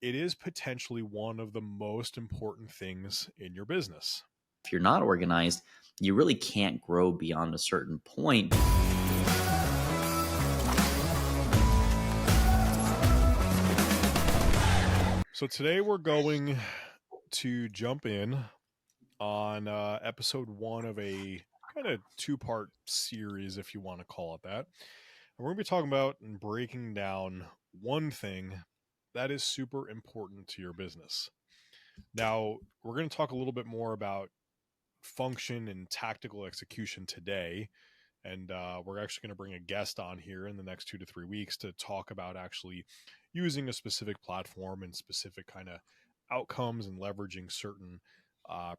it is potentially one of the most important things in your business. If you're not organized, you really can't grow beyond a certain point. So today we're going to jump in on episode one of a kind of two-part series, if you want to call it that. And we're going to be talking about and breaking down one thing that is super important to your business. Now, we're going to talk a little bit more about function and tactical execution today. And we're actually going to bring a guest on here in the next 2 to 3 weeks to talk about actually using a specific platform and specific kind of outcomes and leveraging certain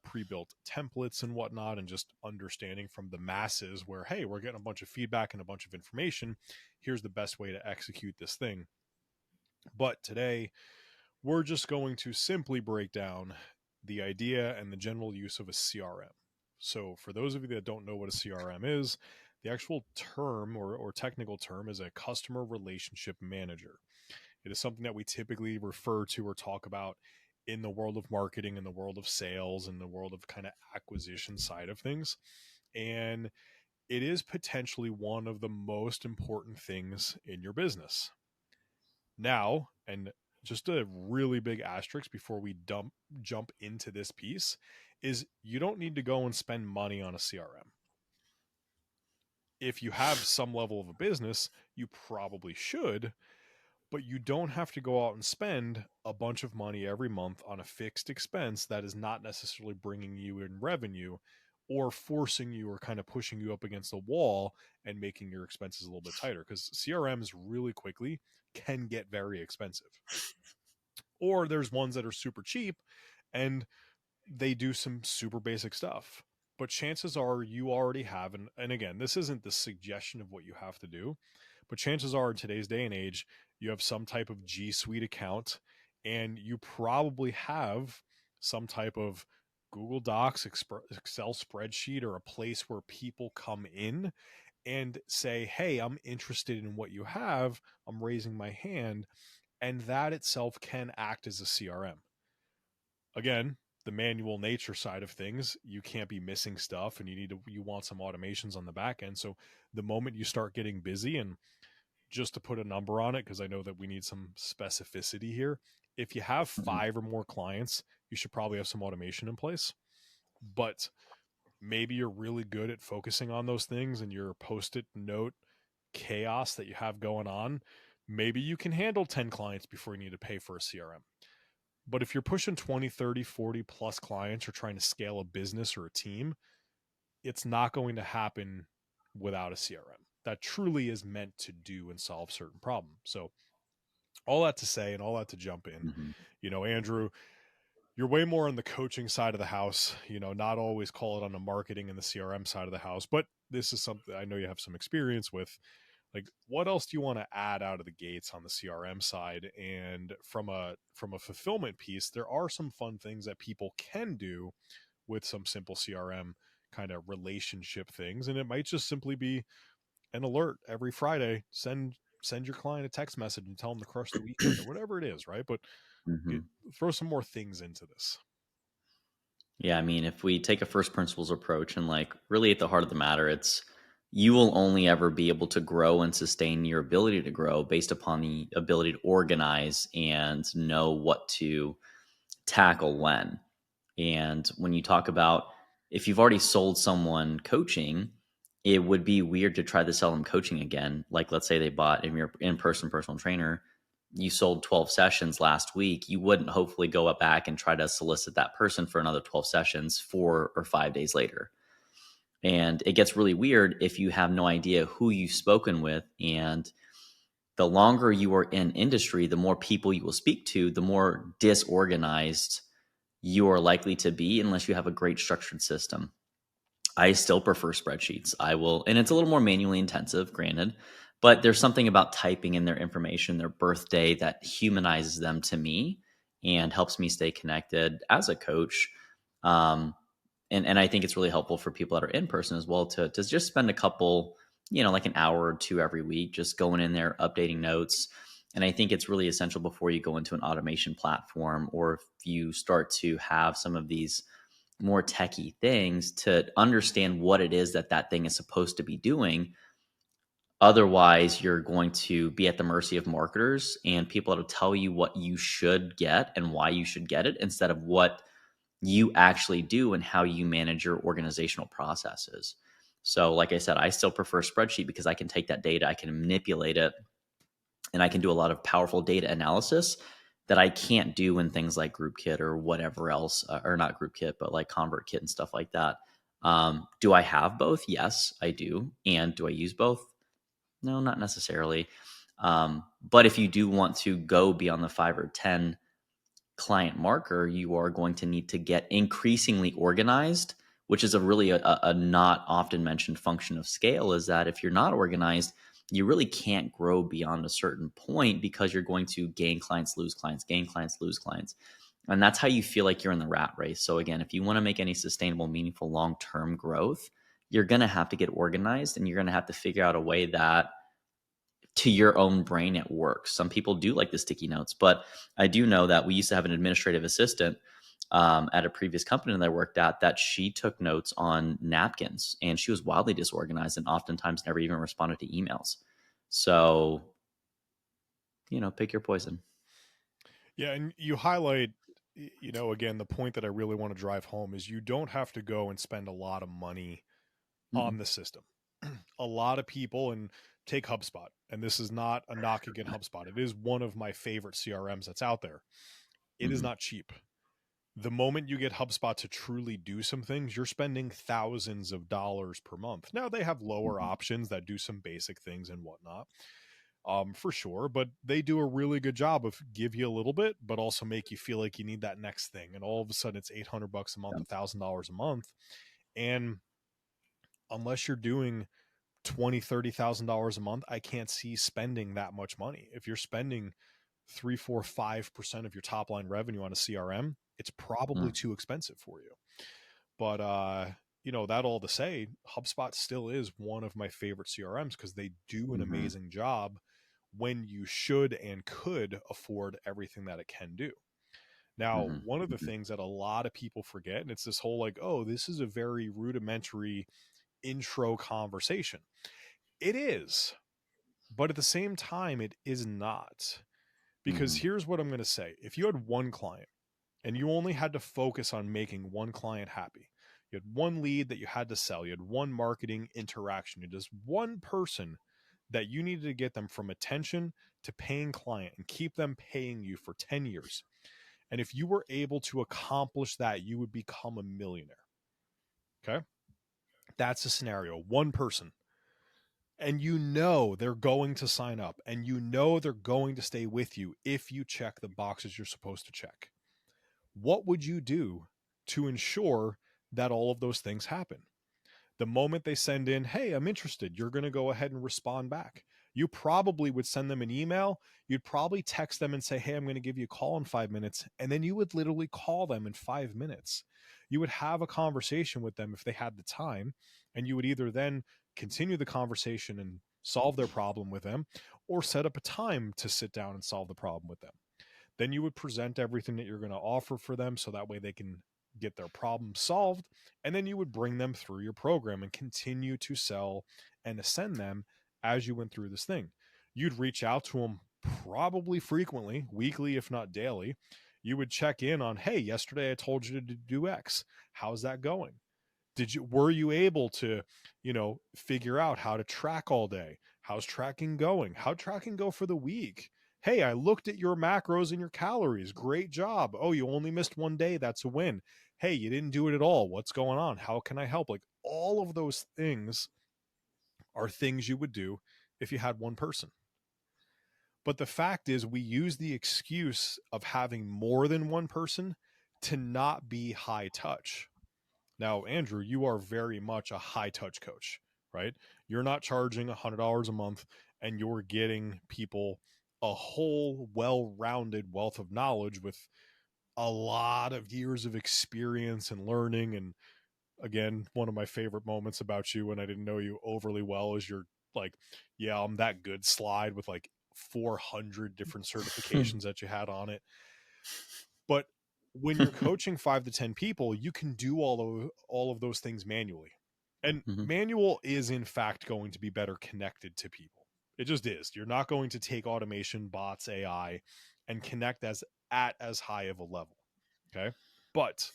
pre-built templates and whatnot, and just understanding from the masses where, hey, we're getting a bunch of feedback and a bunch of information. Here's the best way to execute this thing. But today, we're just going to simply break down the idea and the general use of a CRM. So, for those of you that don't know what a CRM is, the actual term or technical term is a customer relationship manager. It is something that we typically refer to or talk about in the world of marketing, in the world of sales, in the world of kind of acquisition side of things. And it is potentially one of the most important things in your business. Now, and just a really big asterisk before we jump into this piece, is you don't need to go and spend money on a CRM. If you have some level of a business, you probably should, but you don't have to go out and spend a bunch of money every month on a fixed expense that is not necessarily bringing you in revenue or forcing you or kind of pushing you up against a wall and making your expenses a little bit tighter, because CRMs really quickly can get very expensive. Or there's ones that are super cheap and they do some super basic stuff. But chances are you already have, and again, this isn't the suggestion of what you have to do, but chances are in today's day and age, you have some type of G Suite account, and you probably have some type of Google Docs, Excel spreadsheet, or a place where people come in and say, hey, I'm interested in what you have. I'm raising my hand. And that itself can act as a CRM. Again, the manual nature side of things, you can't be missing stuff, and you want some automations on the back end. So the moment you start getting busy, and just to put a number on it, because I know that we need some specificity here, if you have Mhm. 5 or more clients, you should probably have some automation in place. But maybe you're really good at focusing on those things, and your post-it note chaos that you have going on, maybe you can handle 10 clients before you need to pay for a CRM. But if you're pushing 20, 30, 40 plus clients, or trying to scale a business or a team, it's not going to happen without a CRM that truly is meant to do and solve certain problems. So all that to say, and all that to jump in, Mhm. Andrew, you're way more on the coaching side of the house, not always call it on the marketing and the CRM side of the house, but this is something I know you have some experience with. Like, what else do you want to add out of the gates on the CRM side? And from a fulfillment piece, there are some fun things that people can do with some simple CRM kind of relationship things, and it might just simply be an alert every Friday. Send your client a text message and tell them to crush the weekend, or whatever it is, right? But get, Mhm. throw some more things into this. Yeah, I mean, if we take a first principles approach and like really at the heart of the matter, it's you will only ever be able to grow and sustain your ability to grow based upon the ability to organize and know what to tackle when. And when you talk about if you've already sold someone coaching, it would be weird to try to sell them coaching again. Like, let's say they bought, if you're in person personal trainer, you sold 12 sessions last week. You wouldn't hopefully go up back and try to solicit that person for another 12 sessions 4 or 5 days later. And it gets really weird if you have no idea who you've spoken with. And the longer you are in industry, the more people you will speak to, the more disorganized you are likely to be unless you have a great structured system. I still prefer spreadsheets. I will, and it's a little more manually intensive, granted, but there's something about typing in their information, their birthday, that humanizes them to me and helps me stay connected as a coach. Um, and I think it's really helpful for people that are in person as well to just spend a couple, like an hour or two every week, just going in there, updating notes. And I think it's really essential before you go into an automation platform, or if you start to have some of these more techie things, to understand what it is that that thing is supposed to be doing. Otherwise, you're going to be at the mercy of marketers and people to tell you what you should get and why you should get it, instead of what you actually do and how you manage your organizational processes. So, like I said, I still prefer spreadsheet because I can take that data, I can manipulate it, and I can do a lot of powerful data analysis that I can't do in things like GroupKit or whatever else, or not GroupKit, but like ConvertKit and stuff like that. Do I have both? Yes, I do. And do I use both? No, not necessarily. But if you do want to go beyond the 5 or 10 client marker, you are going to need to get increasingly organized, which is a really a not often mentioned function of scale. Is that if you're not organized, you really can't grow beyond a certain point, because you're going to gain clients, lose clients, gain clients, lose clients. And that's how you feel like you're in the rat race. So again, if you want to make any sustainable, meaningful, long-term growth, you're going to have to get organized, and you're going to have to figure out a way that to your own brain it works. Some people do like the sticky notes, but I do know that we used to have an administrative assistant at a previous company that I worked at, that she took notes on napkins, and she was wildly disorganized and oftentimes never even responded to emails. So, pick your poison. Yeah, and you highlight, again, the point that I really want to drive home is you don't have to go and spend a lot of money Mm-mm. on the system. A lot of people, and take HubSpot, and this is not a knock against HubSpot. It is one of my favorite CRMs that's out there. It is Mm-hmm. not cheap. The moment you get HubSpot to truly do some things, you're spending thousands of dollars per month. Now they have lower Mm-hmm. options that do some basic things and whatnot, for sure, but they do a really good job of give you a little bit, but also make you feel like you need that next thing. And all of a sudden, it's $800 a month, Yep. $1,000 a month, and unless you're doing 20, $30,000 a month, I can't see spending that much money. If you're spending 3, 4, 5% of your top line revenue on a CRM, it's probably Mm. too expensive for you. But that all to say, HubSpot still is one of my favorite CRMs because they do an Mm-hmm. amazing job when you should and could afford everything that it can do. Now, Mm-hmm. one of the Mm-hmm. things that a lot of people forget, and it's this whole like, oh, this is a very rudimentary intro conversation. It is, but at the same time, it is not. Because Mm-hmm. here's what I'm going to say: if you had one client and you only had to focus on making one client happy, you had one lead that you had to sell, you had one marketing interaction, you had just one person that you needed to get them from attention to paying client and keep them paying you for 10 years. And if you were able to accomplish that, you would become a millionaire. Okay. That's a scenario. One person. And they're going to sign up and they're going to stay with you if you check the boxes you're supposed to check. What would you do to ensure that all of those things happen? The moment they send in, hey, I'm interested, you're going to go ahead and respond back. You probably would send them an email. You'd probably text them and say, hey, I'm going to give you a call in 5 minutes. And then you would literally call them in 5 minutes. You would have a conversation with them if they had the time. And you would either then continue the conversation and solve their problem with them, or set up a time to sit down and solve the problem with them. Then you would present everything that you're going to offer for them so that way they can get their problem solved. And then you would bring them through your program and continue to sell and ascend them as you went through this thing. You'd reach out to them probably frequently, weekly, if not daily. You would check in on, hey, yesterday I told you to do X. How's that going? Were you able to figure out how to track all day? How's tracking going? How'd tracking go for the week? Hey, I looked at your macros and your calories, great job. Oh, you only missed one day, that's a win. Hey, you didn't do it at all, what's going on? How can I help? Like, all of those things are things you would do if you had one person. But the fact is, we use the excuse of having more than one person to not be high touch. Now, Andrew, you are very much a high touch coach, right? You're not charging $100 a month and you're getting people a whole well rounded wealth of knowledge with a lot of years of experience and learning. And again, one of my favorite moments about you when I didn't know you overly well is your like, yeah, I'm that good slide with like 400 different certifications that you had on it. But when you're coaching 5 to 10 people, you can do all of those things manually. And Mhm. manual is in fact going to be better connected to people. It just is. You're not going to take automation, bots, AI and connect as high of a level. Okay? But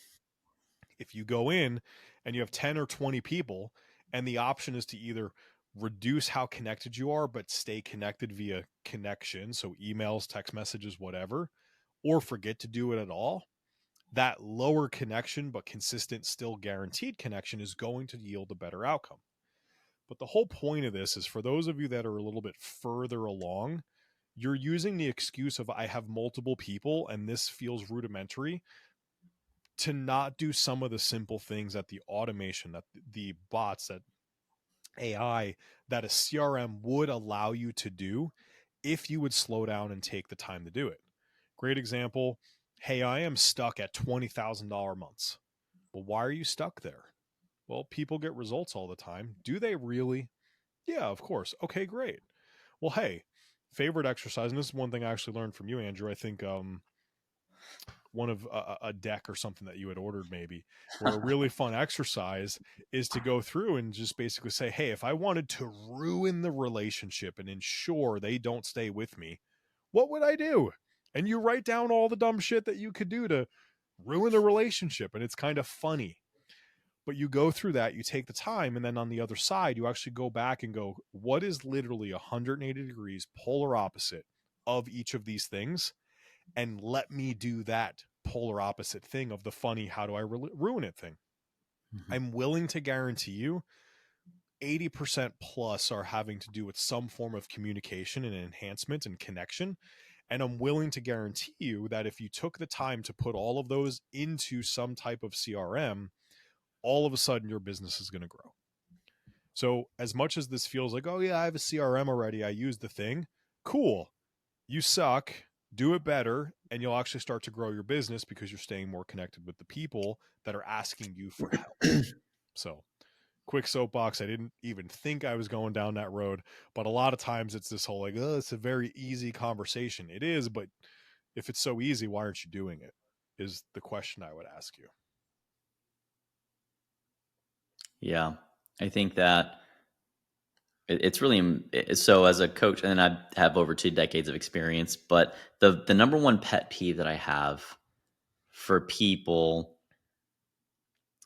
if you go in and you have 10 or 20 people and the option is to either reduce how connected you are but stay connected via connection, so emails, text messages, whatever, or forget to do it at all, that lower connection but consistent, still guaranteed connection is going to yield a better outcome. But the whole point of this is for those of you that are a little bit further along, you're using the excuse of I have multiple people and this feels rudimentary to not do some of the simple things that the automation, that the bots, that AI, that a CRM would allow you to do if you would slow down and take the time to do it. Great example. Hey, I am stuck at $20,000 months. Well, why are you stuck there? Well, people get results all the time. Do they really? Yeah, of course. Okay, great. Well, hey, favorite exercise, and this is one thing I actually learned from you, Andrew. I think one of a deck or something that you had ordered, maybe, where a really fun exercise is to go through and just basically say, hey, if I wanted to ruin the relationship and ensure they don't stay with me, what would I do? And you write down all the dumb shit that you could do to ruin a relationship. And it's kind of funny. But you go through that, you take the time, and then on the other side, you actually go back and go, what is literally 180 degrees polar opposite of each of these things? And let me do that polar opposite thing of the funny, how do I ruin it thing. Mhm. I'm willing to guarantee you 80% plus are having to do with some form of communication and enhancement and connection. And I'm willing to guarantee you that if you took the time to put all of those into some type of CRM, all of a sudden your business is going to grow. So, as much as this feels like, oh, yeah, I have a CRM already, I use the thing, cool. You suck, do it better, and you'll actually start to grow your business because you're staying more connected with the people that are asking you for help. So, quick soapbox. I didn't even think I was going down that road, but a lot of times it's this whole like, oh, it's a very easy conversation. It is, but if it's so easy, why aren't you doing it? Is the question I would ask you. Yeah. I think that it's really so as a coach, and I have over 2 decades of experience, but the number one pet peeve that I have for people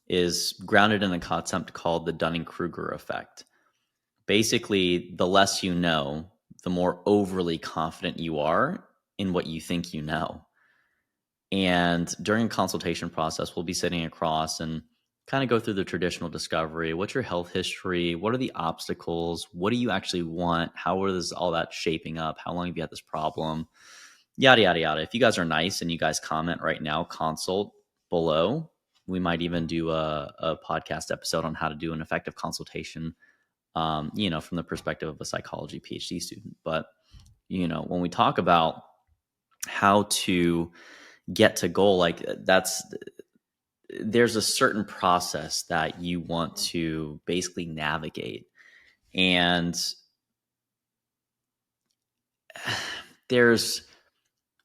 is grounded in a concept called the Dunning-Kruger effect. Basically, the less you know, the more overly confident you are in what you think you know. And during a consultation process, we'll be sitting across and kind of go through the traditional discovery. What's your health history? What are the obstacles? What do you actually want? How is all that shaping up? How long have you had this problem? Yada, yada, yada. If you guys are nice and you guys comment right now, consult below. We might even do a podcast episode on how to do an effective consultation, from the perspective of a psychology PhD student. But, when we talk about how to get to goal, like there's a certain process that you want to basically navigate. And there's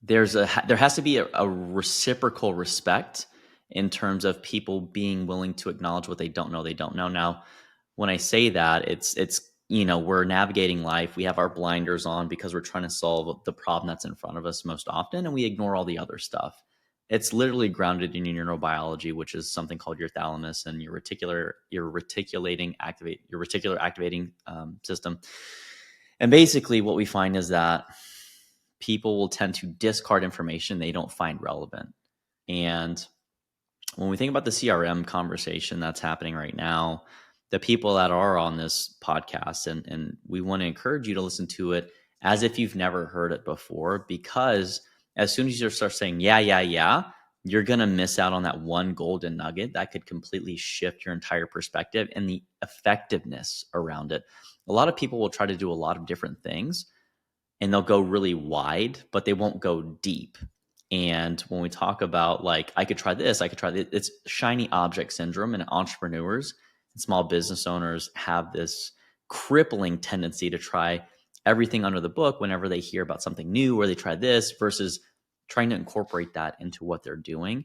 there has to be a reciprocal respect in terms of people being willing to acknowledge what they don't know. Now, when I say that, it's we're navigating life. We have our blinders on because we're trying to solve the problem that's in front of us most often, and we ignore all the other stuff. It's literally grounded in your neurobiology, which is something called your thalamus and your reticular activating system. And basically, what we find is that people will tend to discard information they don't find relevant. And when we think about the CRM conversation that's happening right now, the people that are on this podcast, and we want to encourage you to listen to it as if you've never heard it before, because as soon as you start saying, yeah, you're going to miss out on that one golden nugget that could completely shift your entire perspective and the effectiveness around it. A lot of people will try to do a lot of different things and they'll go really wide, but they won't go deep. And when we talk about like, I could try this, it's shiny object syndrome, and entrepreneurs and small business owners have this crippling tendency to try everything under the book whenever they hear about something new or they try this versus trying to incorporate that into what they're doing.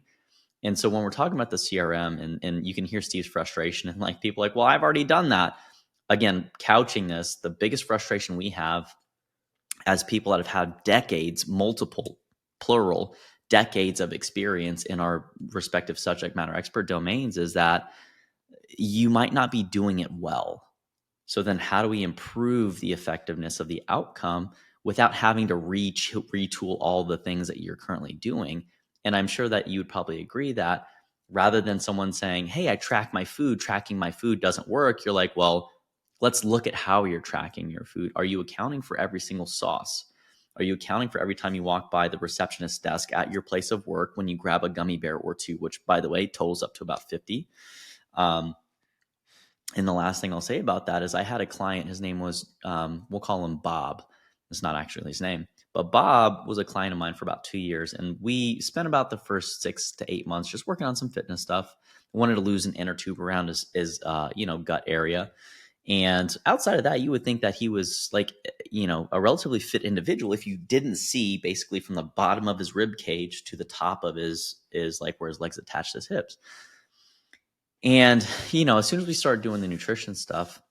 And so when we're talking about the CRM, and you can hear Steve's frustration and like people like, well, I've already done that. Again, couching this, the biggest frustration we have as people that have had decades, multiple, plural, decades of experience in our respective subject matter expert domains is that you might not be doing it well. So then how do we improve the effectiveness of the outcome without having to retool all the things that you're currently doing? And I'm sure that you would probably agree that rather than someone saying, hey, I track my food, tracking my food doesn't work, you're like, well, let's look at how you're tracking your food. Are you accounting for every single sauce? Are you accounting for every time you walk by the receptionist desk at your place of work when you grab a gummy bear or two, which, by the way, totals up to about 50? Um, and the last thing I'll say about that is I had a client, his name was, we'll call him Bob. It's not actually his name, but Bob was a client of mine for about 2 years. And we spent about the first 6 to 8 months just working on some fitness stuff. I wanted to lose an inner tube around his gut area. And outside of that, you would think that he was like, a relatively fit individual if you didn't see basically from the bottom of his rib cage to the top of his like where his legs attached to his hips. And, as soon as we started doing the nutrition stuff,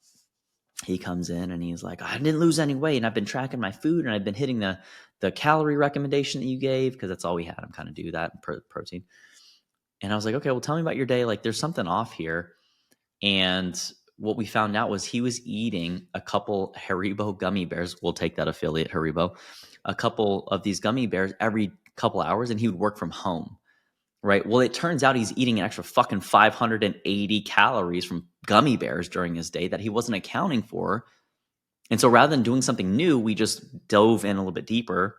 he comes in and he's like, I didn't lose any weight and I've been tracking my food and I've been hitting the calorie recommendation that you gave because that's all we had him kind of do that protein. And I was like, okay, well, tell me about your day. Like, there's something off here. And what we found out was he was eating a couple Haribo gummy bears. We'll take that affiliate, Haribo. A couple of these gummy bears every couple hours, and he would work from home. Right. Well, it turns out he's eating an extra fucking 580 calories from gummy bears during his day that he wasn't accounting for. And so rather than doing something new, we just dove in a little bit deeper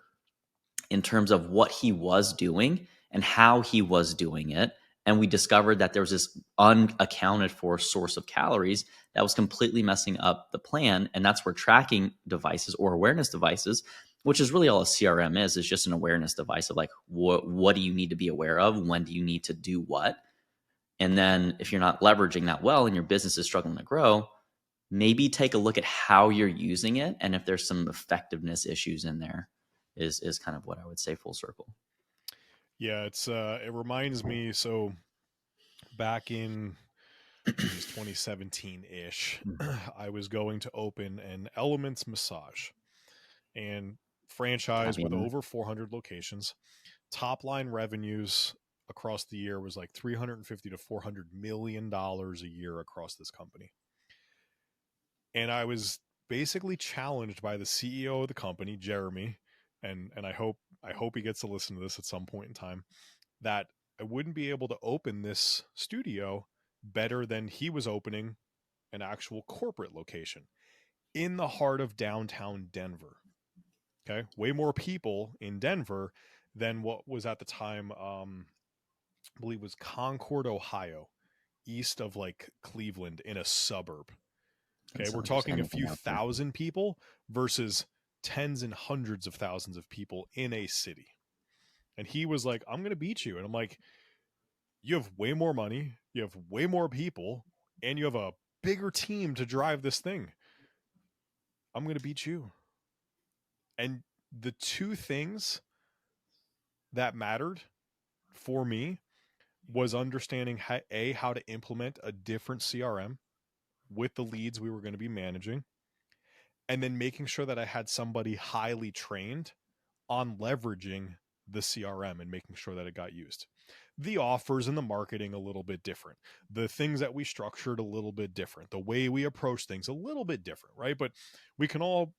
in terms of what he was doing and how he was doing it. And we discovered that there was this unaccounted for source of calories that was completely messing up the plan. And that's where tracking devices or awareness devices, which is really all a CRM is just an awareness device of like, what do you need to be aware of? When do you need to do what? And then if you're not leveraging that well and your business is struggling to grow, maybe take a look at how you're using it. And if there's some effectiveness issues in there is kind of what I would say full circle. Yeah, it reminds me. So back in, geez, 2017 ish, I was going to open an Elements massage and franchise Happy with in that. over 400 locations. Top line revenues across the year was like 350 to 400 million dollars a year across this company. And I was basically challenged by the CEO of the company, Jeremy, and I hope he gets to listen to this at some point in time, that I wouldn't be able to open this studio better than he was opening an actual corporate location in the heart of downtown Denver. Okay, way more people in Denver than what was at the time. I believe it was Concord, Ohio, east of like Cleveland in a suburb. Okay, That's we're if there's talking a anything few out there. thousand people versus tens and hundreds of thousands of people in a city. And he was like, I'm going to beat you. And I'm like, you have way more money, you have way more people, and you have a bigger team to drive this thing. I'm going to beat you. And the two things that mattered for me was understanding how to implement a different CRM with the leads we were going to be managing, and then making sure that I had somebody highly trained on leveraging the CRM and making sure that it got used. The offers and the marketing a little bit different. The things that we structured a little bit different. The way we approach things a little bit different, right? But we can all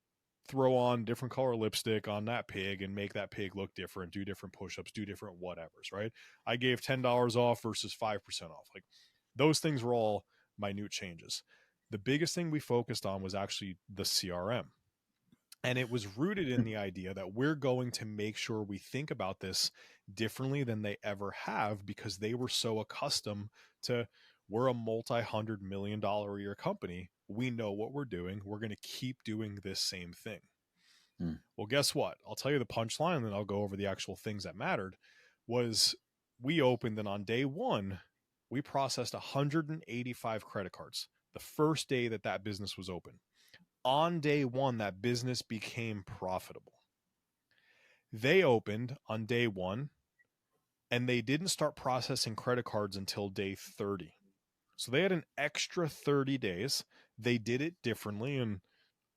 throw on different color lipstick on that pig and make that pig look different, do different push-ups, do different whatevers, right? I gave $10 off versus 5% off. Like those things were all minute changes. The biggest thing we focused on was actually the CRM, and it was rooted in the idea that we're going to make sure we think about this differently than they ever have, because they were so accustomed to, we're a multi-$100 million a year company. We know what we're doing. We're going to keep doing this same thing. Hmm. Well, guess what? I'll tell you the punchline and then I'll go over the actual things that mattered. Was we opened, and on day one, we processed 185 credit cards the first day that that business was open. on day one, that business became profitable. They opened on day one and they didn't start processing credit cards until day 30. So they had an extra 30 days. They did it differently and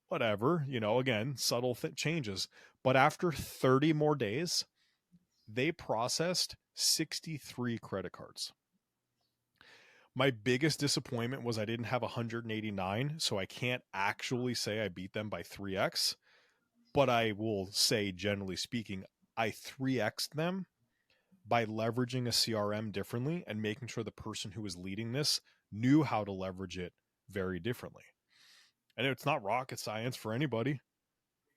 whatever, again, subtle changes. But after 30 more days, they processed 63 credit cards. My biggest disappointment was I didn't have 189, so I can't actually say I beat them by 3x, but I will say, generally speaking, I 3x'd them by leveraging a CRM differently and making sure the person who was leading this knew how to leverage it very differently. And it's not rocket science for anybody.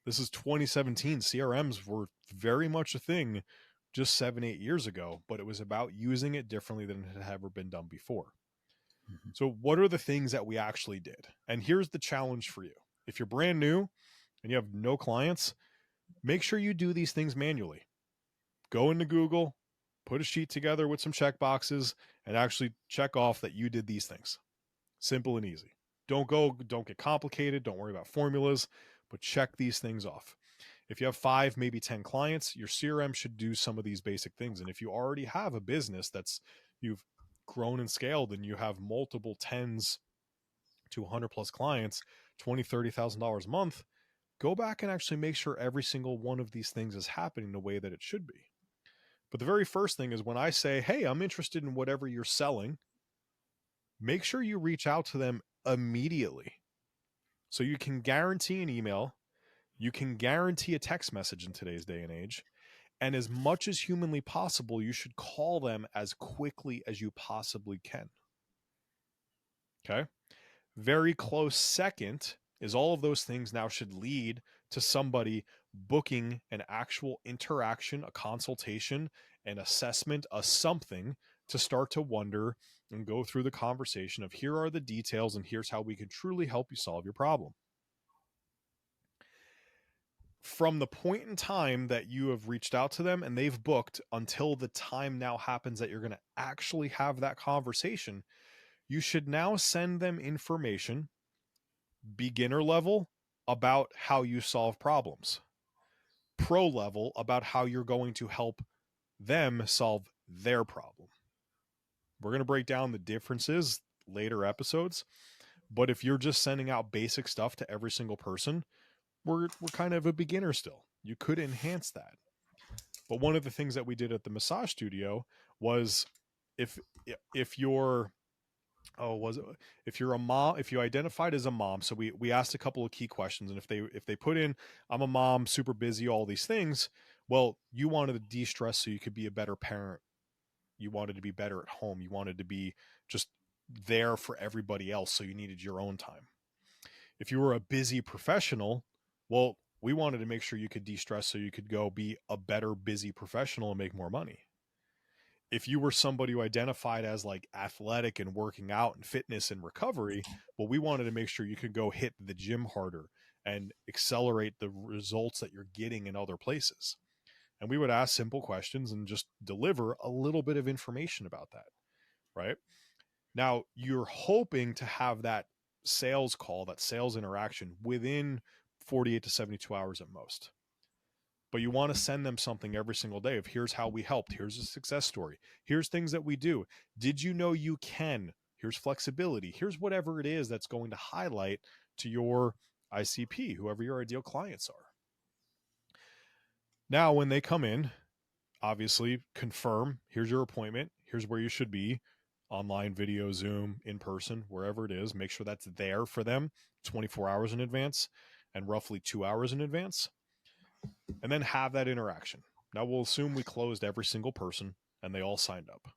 This is 2017. CRMs were very much a thing just 7, 8 years ago, but it was about using it differently than it had ever been done before. Mhm. So, what are the things that we actually did? And here's the challenge for you. If you're brand new and you have no clients, make sure you do these things manually. Go into Google, put a sheet together with some check boxes, and actually check off that you did these things. Simple and easy. Don't get complicated. Don't worry about formulas, but check these things off. If you have 5, maybe 10 clients, your CRM should do some of these basic things. And if you already have a business you've grown and scaled and you have multiple tens to 100 plus clients, $20,000, $30,000 a month, go back and actually make sure every single one of these things is happening the way that it should be. But the very first thing is when I say, hey, I'm interested in whatever you're selling, make sure you reach out to them immediately. So you can guarantee an email, you can guarantee a text message in today's day and age. And as much as humanly possible, you should call them as quickly as you possibly can. Okay. Very close second is all of those things now should lead to somebody booking an actual interaction, a consultation, an assessment, a something to start to wonder and go through the conversation of here are the details and here's how we can truly help you solve your problem. From the point in time that you have reached out to them and they've booked until the time now happens that you're going to actually have that conversation, you should now send them information, beginner level, about how you solve problems, pro level, about how you're going to help them solve their problem. We're going to break down the differences later episodes, but if you're just sending out basic stuff to every single person, we're kind of a beginner still. You could enhance that. But one of the things that we did at the massage studio was if if you're oh was it if you're a mom, if you identified as a mom, so we asked a couple of key questions, and if they put in I'm a mom, super busy, all these things, well, you wanted to de-stress so you could be a better parent, you wanted to be better at home, you wanted to be just there for everybody else, so you needed your own time. If you were a busy professional, well, we wanted to make sure you could de-stress so you could go be a better busy professional and make more money. If you were somebody who identified as like athletic and working out and fitness and recovery, well, we wanted to make sure you could go hit the gym harder and accelerate the results that you're getting in other places. And we would ask simple questions and just deliver a little bit of information about that, right? Now, you're hoping to have that sales call, that sales interaction within 48 to 72 hours at most. But you want to send them something every single day of here's how we helped, here's a success story, here's things that we do. Did you know you can? Here's flexibility. Here's whatever it is that's going to highlight to your ICP, whoever your ideal clients are. Now, when they come in, obviously confirm here's your appointment, here's where you should be, online, video, Zoom, in person, wherever it is. Make sure that's there for them 24 hours in advance and roughly 2 hours in advance, and then have that interaction. Now we'll assume we closed every single person and they all signed up.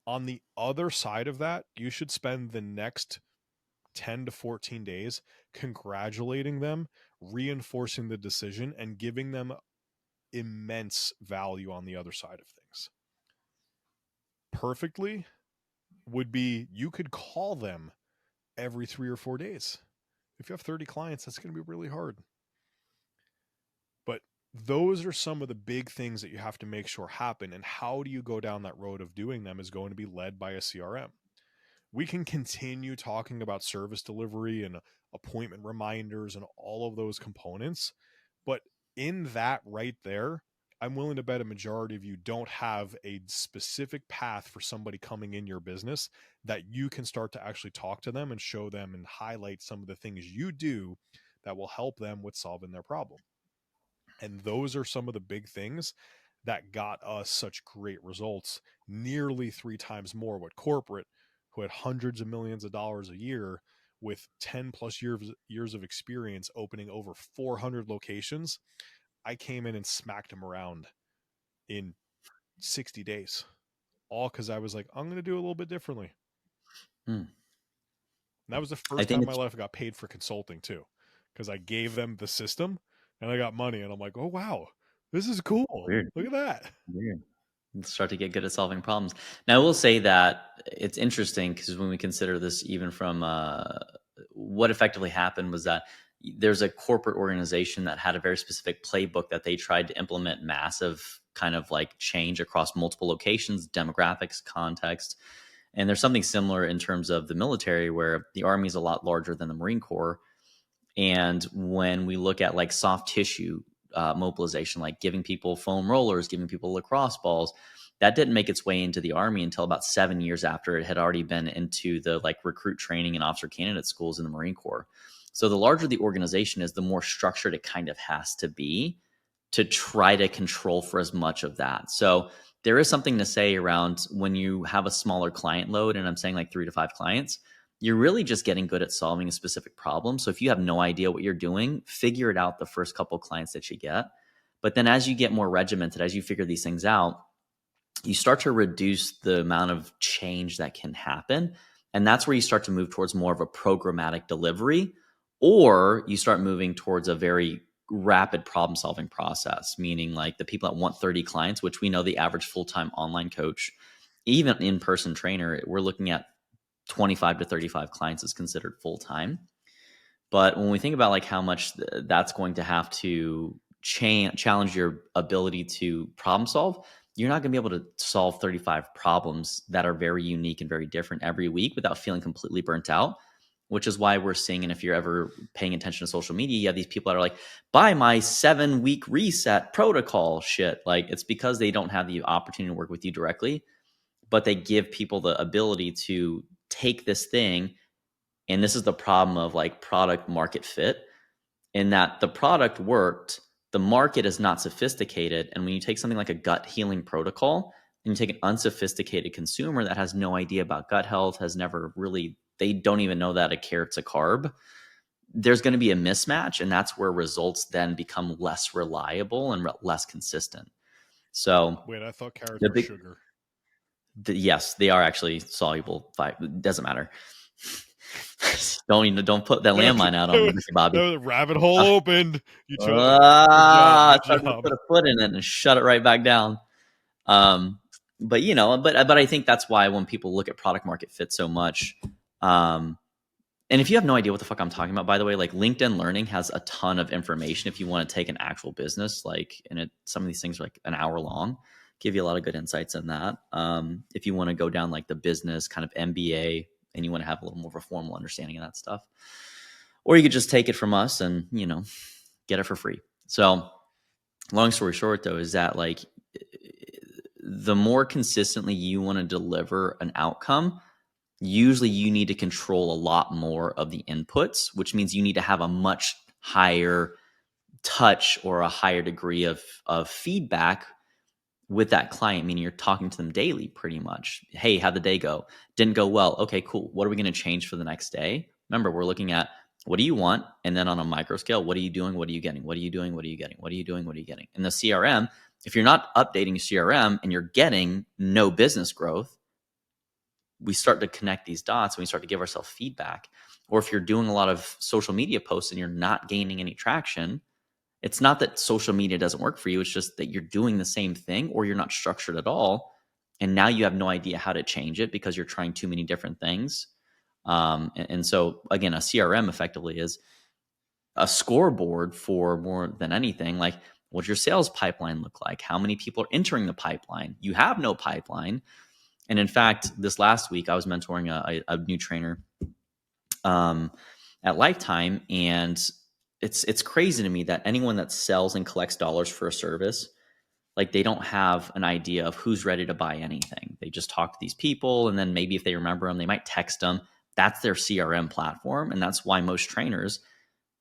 On the other side of that, you should spend the next 10 to 14 days congratulating them, reinforcing the decision, and giving them immense value on the other side of things. Perfectly would be you could call them every 3 or 4 days. If you have 30 clients, that's going to be really hard. But those are some of the big things that you have to make sure happen. And how do you go down that road of doing them is going to be led by a CRM. we can continue talking about service delivery and appointment reminders and all of those components. But in that right there, I'm willing to bet a majority of you don't have a specific path for somebody coming in your business that you can start to actually talk to them and show them and highlight some of the things you do that will help them with solving their problem. And those are some of the big things that got us such great results, nearly 3 times more what corporate, who had hundreds of millions of dollars a year with 10 plus years of experience opening over 400 locations. I came in and smacked them around in 60 days, all because I was like, I'm going to do it a little bit differently. Hmm. And that was the I first think time in my it's life I got paid for consulting too, because I gave them the system and I got money. And I'm like, oh, wow, this is cool. weird. Look at that. Weird. Start to get good at solving problems. Now, I will say that it's interesting because when we consider this, even from what effectively happened was that there's a corporate organization that had a very specific playbook that they tried to implement massive kind of like change across multiple locations, demographics, context. And there's something similar in terms of the military, where the Army is a lot larger than the Marine Corps. And when we look at like soft tissue mobilization, like giving people foam rollers, giving people lacrosse balls, that didn't make its way into the Army until about 7 years after it had already been into the like recruit training and officer candidate schools in the Marine Corps. So the larger the organization is, the more structured it kind of has to be to try to control for as much of that. So there is something to say around when you have a smaller client load, and I'm saying like 3 to 5 clients, you're really just getting good at solving a specific problem. So if you have no idea what you're doing, figure it out the first couple clients that you get. But then as you get more regimented, as you figure these things out, you start to reduce the amount of change that can happen. And that's where you start to move towards more of a programmatic delivery, or you start moving towards a very rapid problem solving process, meaning like the people that want 30 clients, which we know the average full time online coach, even in person trainer, we're looking at 25 to 35 clients is considered full time. But when we think about like how much that's going to have to challenge your ability to problem solve, you're not going to be able to solve 35 problems that are very unique and very different every week without feeling completely burnt out. Which is why we're seeing, and if you're ever paying attention to social media, you have these people that are like, buy my 7-week reset protocol shit. Like, it's because they don't have the opportunity to work with you directly, but they give people the ability to take this thing. And this is the problem of like product market fit, in that the product worked, the market is not sophisticated. And when you take something like a gut healing protocol and you take an unsophisticated consumer that has no idea about gut health, has never really, they don't even know that a carrot's a carb, there's going to be a mismatch. And that's where results then become less reliable and less consistent. So Wait, I thought carrots the were big, sugar. yes, they are actually soluble. It doesn't matter. Don't put that That, landmine out that on me, was Ricky Bobby. that was a rabbit hole opened. You took it. Good job. I Good tried to job. put a foot in it and shut it right back down. Um, but but I think that's why when people look at product market fit so much, and if you have no idea what the fuck I'm talking about, by the way, like LinkedIn Learning has a ton of information if you want to take an actual business, like, and some of these things are like an hour long, give you a lot of good insights in that. If you want to go down like the business kind of MBA and you want to have a little more of a formal understanding of that stuff, or you could just take it from us and, get it for free. So long story short though, is that like the more consistently you want to deliver an outcome, usually you need to control a lot more of the inputs, which means you need to have a much higher touch or a higher degree of feedback with that client, meaning you're talking to them daily pretty much. Hey, how'd the day go? Didn't go well. Okay, cool. What are we going to change for the next day? Remember, we're looking at what do you want? And then on a micro scale, what are you doing? What are you getting? What are you doing? What are you getting? What are you doing? What are you getting? In the CRM, if you're not updating your CRM and you're getting no business growth, we start to connect these dots and we start to give ourselves feedback. Or if you're doing a lot of social media posts and you're not gaining any traction, it's not that social media doesn't work for you. It's just that you're doing the same thing or you're not structured at all. And now you have no idea how to change it because you're trying too many different things. And so, again, a CRM effectively is a scoreboard for more than anything. Like, what's your sales pipeline look like? How many people are entering the pipeline? You have no pipeline. And in fact, this last week I was mentoring a new trainer um, at Lifetime, and it's crazy to me that anyone that sells and collects dollars for a service, like they don't have an idea of who's ready to buy anything. They just talk to these people, and then maybe if they remember them, they might text them. That's their CRM platform, and that's why most trainers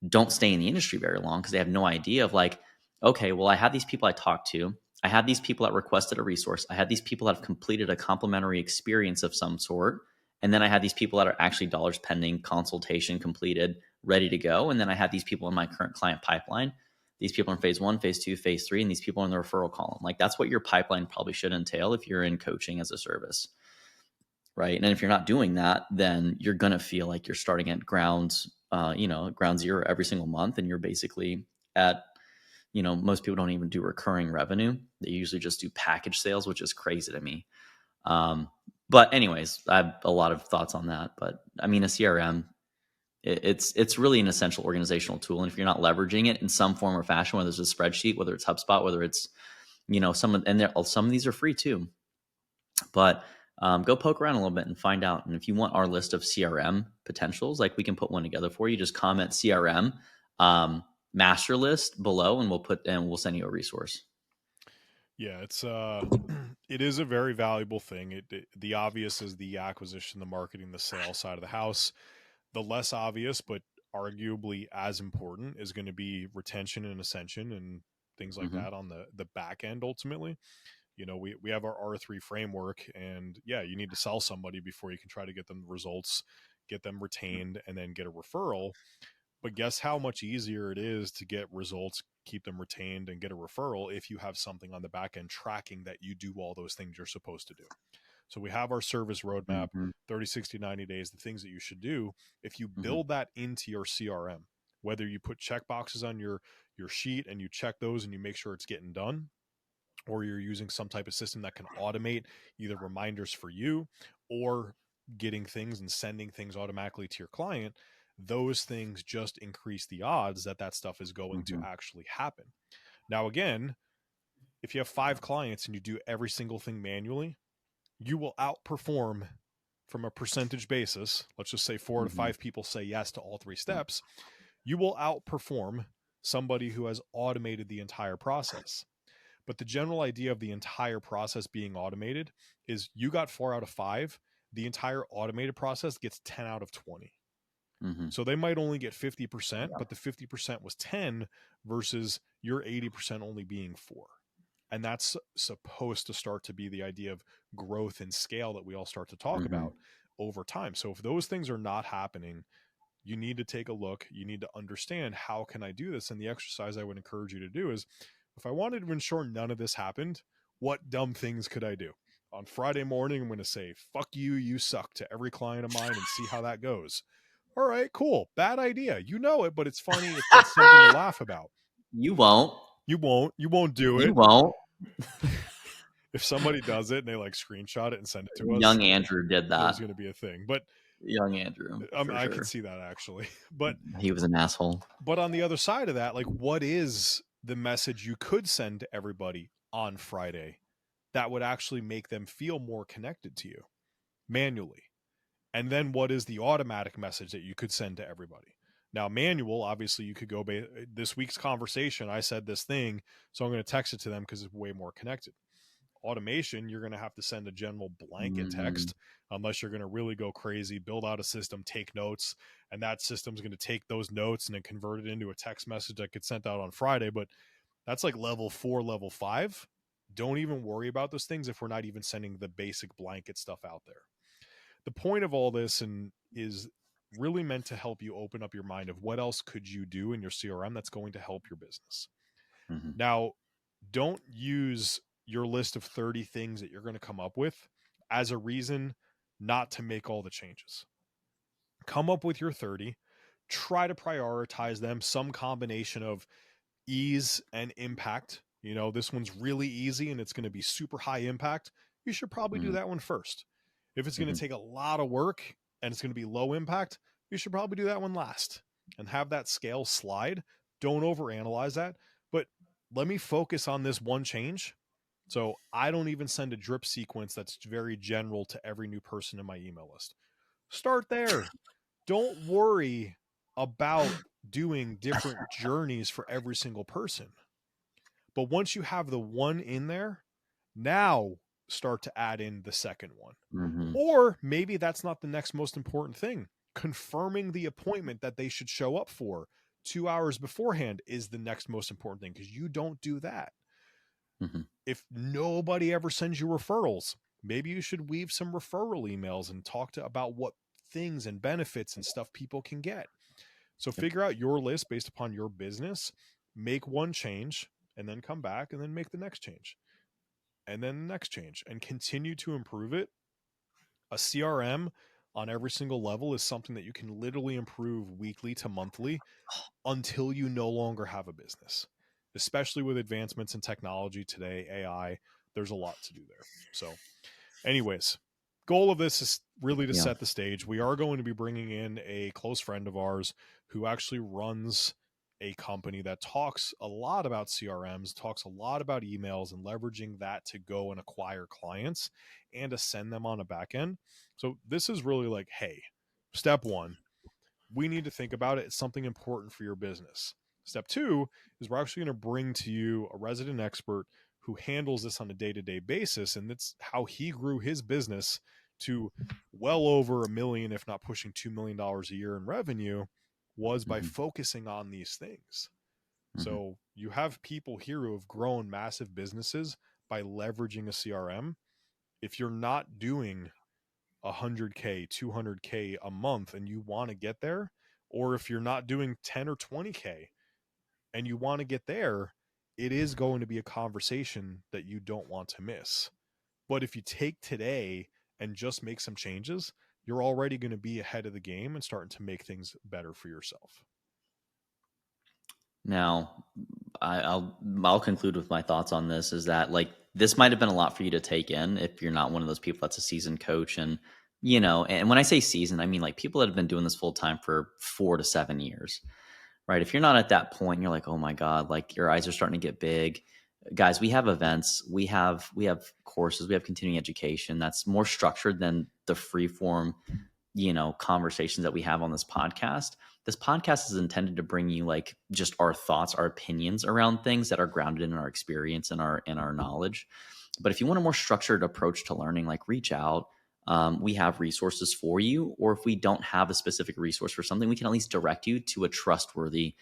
don't stay in the industry very long because they have no idea of like, okay, well, I had these people I talked to. I had these people that requested a resource. I had these people that have completed a complimentary experience of some sort. And then I had these people that are actually dollars pending, consultation completed, ready to go. And then I had these people in my current client pipeline. These people in phase one, phase two, phase three, and these people in the referral column. Like that's what your pipeline probably should entail if you're in coaching as a service, right? And if you're not doing that, then you're gonna feel like you're starting at ground zero every single month, and you're basically at, most people don't even do recurring revenue. They usually just do package sales, which is crazy to me. Um, but anyways, I have a lot of thoughts on that. But I mean, a CRM, it's really an essential organizational tool, and if you're not leveraging it in some form or fashion, whether it's a spreadsheet, whether it's HubSpot, whether it's some of these are free too, but go poke around a little bit and find out. And if you want our list of CRM potentials, like we can put one together for you. Just comment CRM master list below, and we'll send you a resource. Yeah, it's it is a very valuable thing. The obvious is the acquisition, the marketing, the sales side of the house. The less obvious, but arguably as important, is going to be retention and ascension and things like Mm-hmm. that on the back end. Ultimately, we have our R3 framework, and yeah, you need to sell somebody before you can try to get them the results, get them retained, and then get a referral. But guess how much easier it is to get results, keep them retained, and get a referral if you have something on the back end tracking that you do all those things you're supposed to do. So we have our service roadmap, Mm-hmm. 30, 60, 90 days, the things that you should do. If you Mm-hmm. build that into your CRM, whether you put check boxes on your sheet and you check those and you make sure it's getting done, or you're using some type of system that can automate either reminders for you or getting things and sending things automatically to your client, those things just increase the odds that that stuff is going to Mm-hmm. actually happen. Now, again, if you have 5 clients and you do every single thing manually, you will outperform from a percentage basis. Let's just say 4 to 5 people say yes to all 3 steps. You will outperform somebody who has automated the entire process. But the general idea of the entire process being automated is you got 4 out of 5. The entire automated process gets 10 out of 20. Mm-hmm. So they might only get 50%, Yeah. but the 50% was 10 versus your 80% only being 4. And that's supposed to start to be the idea of growth and scale that we all start to talk Mm-hmm. about over time. So if those things are not happening, you need to take a look. You need to understand, how can I do this? And the exercise I would encourage you to do is, if I wanted to ensure none of this happened, what dumb things could I do? On Friday morning, I'm going to say, fuck you, you suck to every client of mine and see how that goes. All right, cool. Bad idea. You know it, but it's funny. It's something to laugh about. You won't. You won't. You won't do You it. won't. If somebody does it and they like screenshot it and send it to us, Young Andrew did there's that. going to be a thing. But Young Andrew, for I can sure. see that actually. But He was an asshole. on the other side of that, like, what is the message you could send to everybody on Friday that would actually make them feel more connected to you manually? And then what is the automatic message that you could send to everybody? Now, manual, obviously, you could go, this week's conversation, I said this thing, so I'm going to text it to them because it's way more connected. Automation, you're going to have to send a general blanket Mm-hmm. text unless you're going to really go crazy, build out a system, take notes, and that system's going to take those notes and then convert it into a text message that gets sent out on Friday. But that's like level 4, level 5. Don't even worry about those things if we're not even sending the basic blanket stuff out there. The point of all this is really meant to help you open up your mind of what else could you do in your CRM that's going to help your business. Mm-hmm. Now, don't use your list of 30 things that you're going to come up with as a reason not to make all the changes. Come up with your 30, try to prioritize them, some combination of ease and impact. This one's really easy and it's going to be super high impact. You should probably do that one first. If it's going Mm-hmm. to take a lot of work and it's going to be low impact, you should probably do that one last and have that scale slide. Don't overanalyze that, but let me focus on this one change So I don't even send a drip sequence that's very general to every new person in my email list. Start there. Don't worry about doing different journeys for every single person. But once you have the one in there, now start to add in the second one. Mm-hmm. Or maybe that's not the next most important thing. Confirming the appointment that they should show up for 2 hours beforehand is the next most important thing, because you don't do that. Mm-hmm. If nobody ever sends you referrals, maybe you should weave some referral emails and talk to about what things and benefits and stuff people can get. So Yep. figure out your list based upon your business, make one change, and then come back and then make the next change, and then the next change, and continue to improve it. A CRM on every single level is something that you can literally improve weekly to monthly until you no longer have a business. Especially with advancements in technology today, AI, there's a lot to do there. So, anyways, goal of this is really to Yeah. set the stage. We are going to be bringing in a close friend of ours who actually runs a company that talks a lot about CRMs, talks a lot about emails, and leveraging that to go and acquire clients and to send them on a back end. So this is really like, hey, step one, we need to think about it. It's something important for your business. Step two is we're actually going to bring to you a resident expert who handles this on a day-to-day basis. And that's how he grew his business to well over 1 million, if not pushing $2 million a year in revenue, was by Mm-hmm. focusing on these things. Mm-hmm. So you have people here who have grown massive businesses by leveraging a CRM. If you're not doing 100K, 200K a month and you want to get there, or if you're not doing 10 or 20K and you want to get there, it is going to be a conversation that you don't want to miss. But if you take today and just make some changes, you're already going to be ahead of the game and starting to make things better for yourself. Now, I'll conclude with my thoughts on this. Is that like this might have been a lot for you to take in if you're not one of those people that's a seasoned coach, and and when I say seasoned, I mean like people that have been doing this full time for 4 to 7 years, right? If you're not at that point, you're like, oh my god, like your eyes are starting to get big. Guys, we have events, we have courses, we have continuing education that's more structured than the free form conversations that we have on this podcast. This podcast is intended to bring you like just our thoughts, our opinions around things that are grounded in our experience and our knowledge. But if you want a more structured approach to learning, like reach out. We have resources for you, or if we don't have a specific resource for something, we can at least direct you to a trustworthy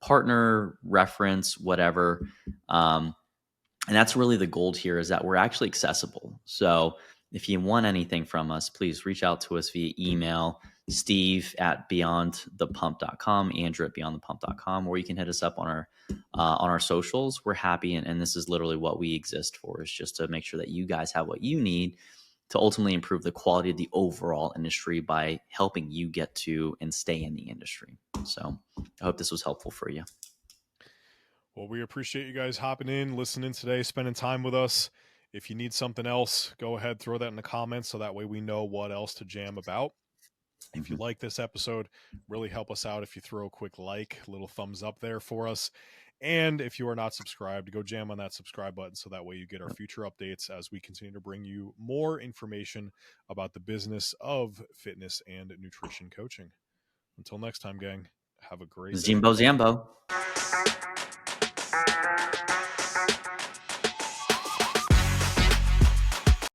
partner, reference, whatever. And that's really the gold here, is that we're actually accessible. So if you want anything from us, please reach out to us via email, steve@beyondthepump.com, andrew@beyondthepump.com, or you can hit us up on our socials. We're happy, and this is literally what we exist for, is just to make sure that you guys have what you need to ultimately improve the quality of the overall industry by helping you get to and stay in the industry. So I hope this was helpful for you. Well, we appreciate you guys hopping in, listening today, spending time with us. If you need something else, go ahead, throw that in the comments so that way we know what else to jam about. If you Mhm. like this episode, really help us out if you throw a quick like, a little thumbs up there for us. And if you are not subscribed, go jam on that subscribe button so that way you get our future updates as we continue to bring you more information about the business of fitness and nutrition coaching. Until next time, gang, have a great day. Zimbo Zambo.